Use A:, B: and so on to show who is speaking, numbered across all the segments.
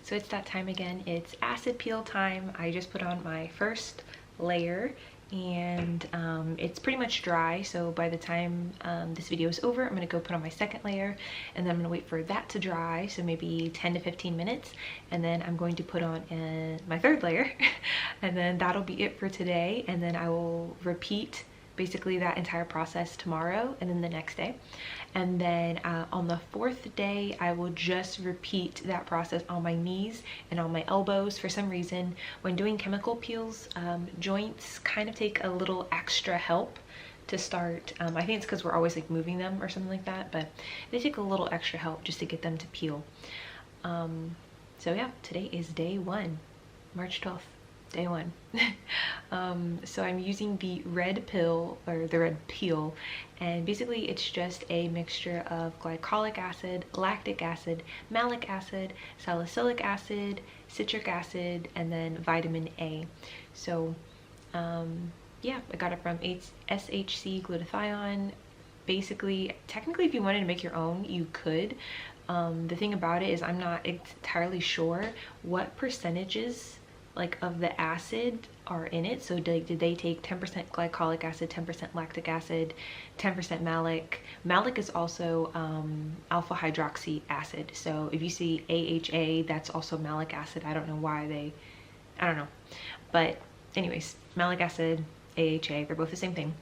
A: So it's that time again. It's acid peel time. I just put on my first layer and it's pretty much dry, so by the time this video is over, I'm gonna go put on my second layer, and then I'm gonna wait for that to dry, so maybe 10 to 15 minutes, and then I'm going to put on my third layer and then that'll be it for today, and then I will repeat basically that entire process tomorrow and then the next day. And then on the fourth day, I will just repeat that process on my knees and on my elbows. For some reason, when doing chemical peels, joints kind of take a little extra help to start. I think it's because we're always like moving them or something like that, but they take a little extra help just to get them to peel. So yeah, today is day 1, March 12th. Day 1. So I'm using the red pill, or the red peel, and basically it's just a mixture of glycolic acid, lactic acid, malic acid, salicylic acid, citric acid, and then vitamin A. So yeah, I got it from SHC glutathione. Basically, technically if you wanted to make your own, you could. The thing about it is I'm not entirely sure what percentages like of the acid are in it. So did they take 10% glycolic acid, 10% lactic acid, 10% malic? Malic is also alpha hydroxy acid. So if you see AHA, that's also malic acid. I don't know why I don't know. But anyways, malic acid, AHA, they're both the same thing.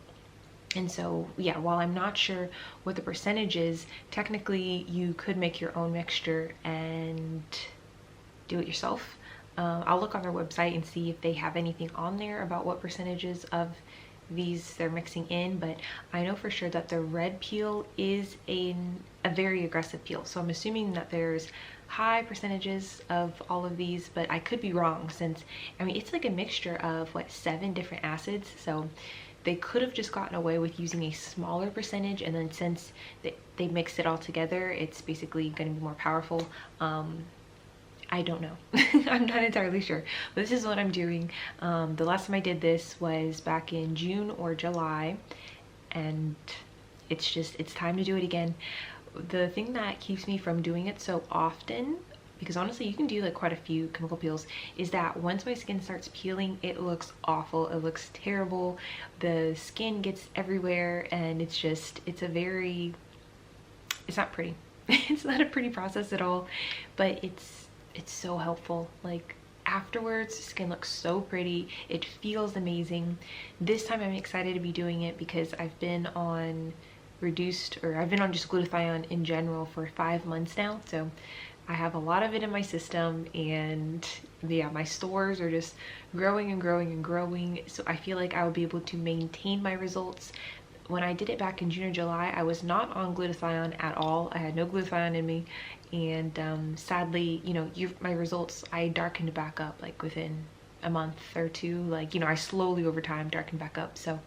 A: And so yeah, while I'm not sure what the percentage is, technically you could make your own mixture and do it yourself. I'll look on their website and see if they have anything on there about what percentages of these they're mixing in, but I know for sure that the red peel is a very aggressive peel. So I'm assuming that there's high percentages of all of these, but I could be wrong, since I mean it's like a mixture of what, 7 different acids. So they could have just gotten away with using a smaller percentage, and then since they mixed it all together, it's basically going to be more powerful. I don't know. I'm not entirely sure, but this is what I'm doing. The last time I did this was back in June or July, and it's time to do it again. The thing that keeps me from doing it so often, because honestly you can do like quite a few chemical peels, is that once my skin starts peeling, it looks awful. It looks terrible. The skin gets everywhere, and it's not pretty. It's not a pretty process at all, but it's so helpful. Like afterwards, skin looks so pretty, it feels amazing. This time I'm excited to be doing it because I've been on just glutathione in general for 5 months now, so I have a lot of it in my system, and yeah, my stores are just growing and growing and growing, so I feel like I will be able to maintain my results. When I did it back in June or July, I was not on glutathione at all. I had no glutathione in me, and sadly, you know, my results, I darkened back up like within a month or 2. Like, you know, I slowly over time darkened back up. So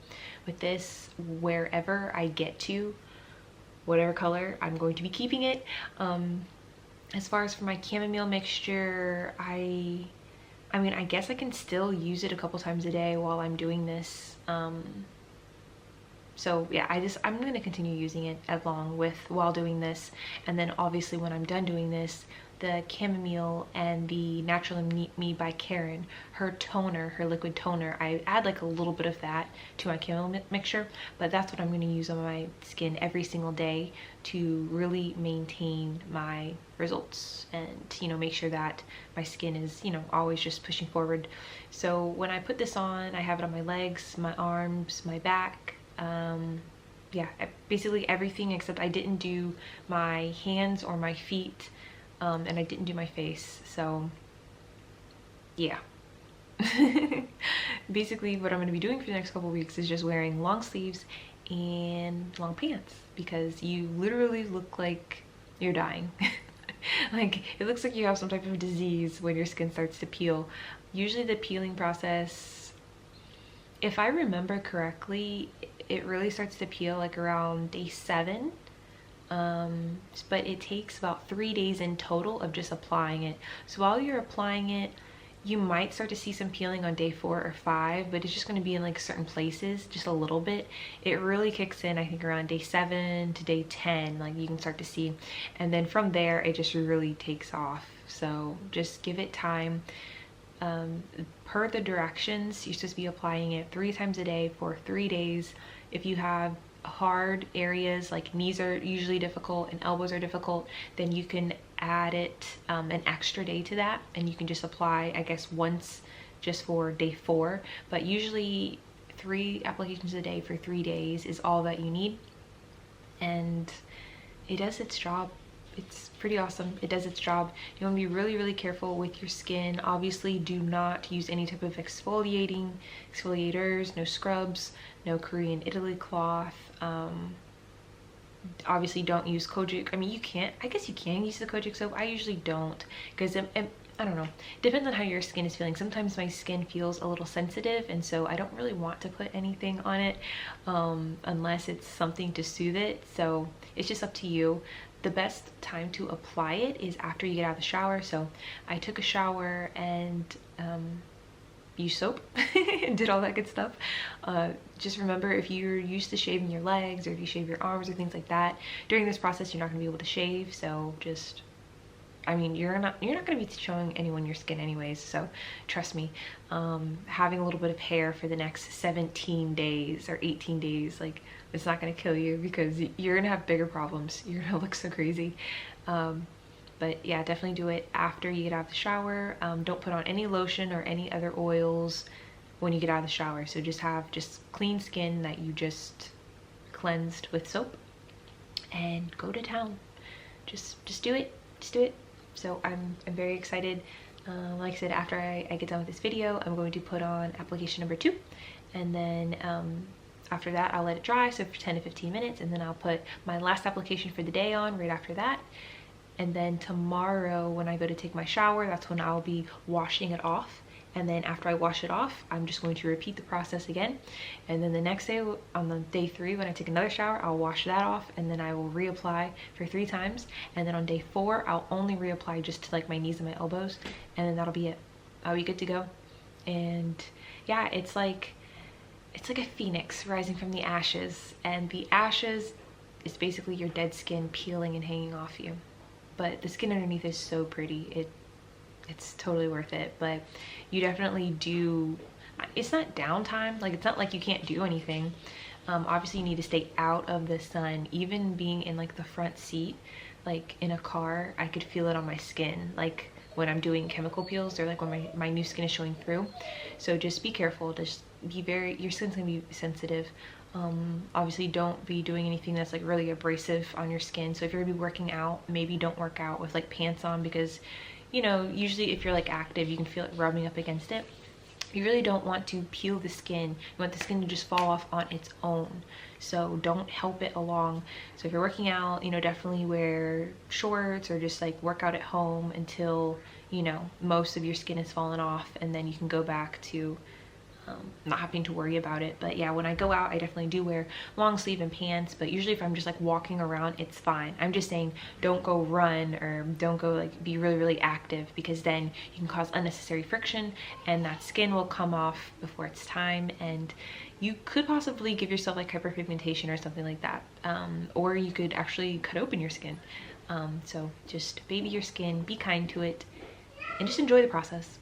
A: with this, wherever I get to, whatever color, I'm going to be keeping it. As far as for my chamomile mixture, I mean, I guess I can still use it a couple times a day while I'm doing this. So yeah, I'm gonna continue using it while doing this, and then obviously when I'm done doing this, the chamomile and the Natural Me by Karen, her toner, her liquid toner, I add like a little bit of that to my chamomile mixture, but that's what I'm gonna use on my skin every single day to really maintain my results, and you know, make sure that my skin is, you know, always just pushing forward. So when I put this on, I have it on my legs, my arms, my back. Yeah, basically everything, except I didn't do my hands or my feet, and I didn't do my face. So yeah. Basically what I'm going to be doing for the next couple weeks is just wearing long sleeves and long pants, because you literally look like you're dying. Like it looks like you have some type of disease when your skin starts to peel. Usually the peeling process, if I remember correctly, it really starts to peel like around day 7, but it takes about 3 days in total of just applying it. So while you're applying it, You might start to see some peeling on day 4 or 5, but it's just going to be in like certain places, just a little bit. It really kicks in, I think, around day 7 to day 10, like you can start to see. And then from there, it just really takes off. So just give it time. Per the directions, you're supposed to be applying it 3 times a day for 3 days. If you have hard areas like knees are usually difficult and elbows are difficult, then you can add it an extra day to that, and you can just apply, I guess, once just for day 4. But usually 3 applications a day for 3 days is all that you need, and it does its job. It's pretty awesome. It does its job. You want to be really, really careful with your skin. Obviously, do not use any type of exfoliators, no scrubs, no Korean Italy cloth. Obviously, don't use kojic. I mean, you can't. I guess you can use the kojic soap. I usually don't, because I don't know. It depends on how your skin is feeling. Sometimes my skin feels a little sensitive, and so I don't really want to put anything on it unless it's something to soothe it. So it's just up to you. The best time to apply it is after you get out of the shower. So I took a shower and used soap and did all that good stuff. Just remember, if you're used to shaving your legs, or if you shave your arms or things like that, during this process you're not going to be able to shave. So just, I mean, you're not going to be showing anyone your skin anyways, so trust me. Having a little bit of hair for the next 17 days or 18 days, like, it's not going to kill you, because you're going to have bigger problems. You're going to look so crazy. But yeah, definitely do it after you get out of the shower. Don't put on any lotion or any other oils when you get out of the shower. So just have clean skin that you just cleansed with soap, and go to town. Just do it. Just do it. So I'm very excited. Like I said, after I get done with this video, I'm going to put on application number 2, and then after that I'll let it dry, so for 10 to 15 minutes, and then I'll put my last application for the day on right after that. And then tomorrow when I go to take my shower, that's when I'll be washing it off. And then after I wash it off, I'm just going to repeat the process again. And then the next day, on the day 3, when I take another shower, I'll wash that off, and then I will reapply for 3 times. And then on day 4, I'll only reapply just to like my knees and my elbows, and then that'll be it. I'll be good to go. And yeah, it's like a phoenix rising from the ashes, and the ashes is basically your dead skin peeling and hanging off you. But the skin underneath is so pretty. It's totally worth it. But you definitely do, it's not downtime, like it's not like you can't do anything. Obviously you need to stay out of the sun. Even being in like the front seat, like in a car, I could feel it on my skin, like when I'm doing chemical peels, or like when my new skin is showing through. So just be careful. Just be your skin's gonna be sensitive. Obviously don't be doing anything that's like really abrasive on your skin. So if you're gonna be working out, maybe don't work out with like pants on, because, you know, usually if you're like active, you can feel it rubbing up against it. You really don't want to peel the skin. You want the skin to just fall off on its own. So don't help it along. So if you're working out, you know, definitely wear shorts, or just like work out at home until, you know, most of your skin has fallen off, and then you can go back to not having to worry about it. But yeah, when I go out, I definitely do wear long sleeve and pants, but usually if I'm just like walking around, it's fine. I'm just saying, don't go run, or don't go like be really, really active, because then you can cause unnecessary friction, and that skin will come off before it's time, and you could possibly give yourself like hyperpigmentation or something like that. Or you could actually cut open your skin. So just baby your skin, be kind to it, and just enjoy the process.